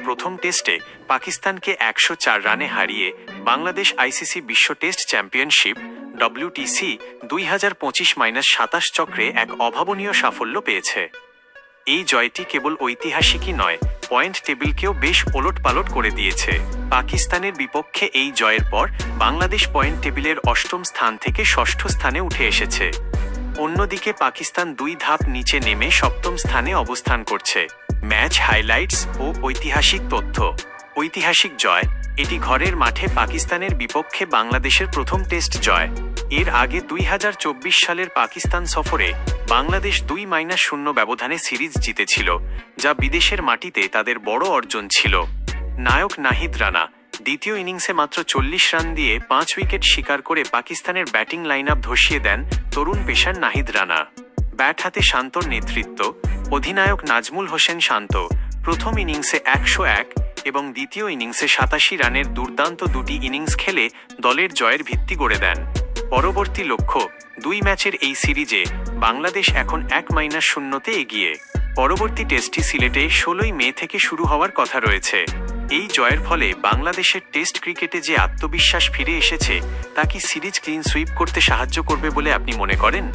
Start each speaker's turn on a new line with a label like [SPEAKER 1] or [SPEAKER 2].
[SPEAKER 1] প্রথম টেস্টে পাকিস্তানকে 104 রানে হারিয়ে বাংলাদেশ আইসিসি বিশ্ব টেস্ট চ্যাম্পিয়নশিপ WTC 2025-27 চক্রে এক অভাবনীয় সাফল্য পেয়েছে। এই জয়টি কেবল ঐতিহাসিকই নয়, পয়েন্ট টেবিলকেও বেশ ওলটপালট করে দিয়েছে। পাকিস্তানের বিপক্ষে এই জয়ের পর বাংলাদেশ পয়েন্ট টেবিলের 8ম স্থান থেকে 6ষ্ঠ স্থানে উঠে এসেছে। অন্যদিকে পাকিস্তান 2 ধাপ নিচে নেমে 7ম স্থানে অবস্থান করছে। ম্যাচ হাইলাইটস ও ঐতিহাসিক তথ্য। ঐতিহাসিক জয়, এটি ঘরের মাঠে পাকিস্তানের বিপক্ষে বাংলাদেশের প্রথম টেস্ট জয়। এর আগে 2024 সালের পাকিস্তান সফরে বাংলাদেশ 2-0 ব্যবধানে সিরিজ জিতেছিল, যা বিদেশের মাটিতে তাদের বড় অর্জন ছিল। নায়ক নাহিদ রানা দ্বিতীয় ইনিংসে মাত্র 40 রান দিয়ে 5 উইকেট শিকার করে পাকিস্তানের ব্যাটিং লাইন আপ ধসিয়ে দেন তরুণ পেসার নাহিদ রানা। ব্যাট হাতে শান্তর নেতৃত্ব। অধিনায়ক নাজমুল হোসেন শান্ত প্রথম ইনিংসে 101 এবং দ্বিতীয় ইনিংসে 87 রানের দুর্দান্ত 2টি ইনিংস খেলে দলের জয়ের ভিত্তি গড়ে দেন। পরবর্তী লক্ষ্য, 2 ম্যাচের এই সিরিজে বাংলাদেশ এখন 1-0তে এগিয়ে। পরবর্তী টেস্টটি সিলেটে 16 মে থেকে শুরু হওয়ার কথা রয়েছে। এই জয়ের ফলে বাংলাদেশের টেস্ট ক্রিকেটে যে আত্মবিশ্বাস ফিরে এসেছে, তা কি সিরিজ ক্লিন সুইপ করতে সাহায্য করবে বলে আপনি মনে করেন?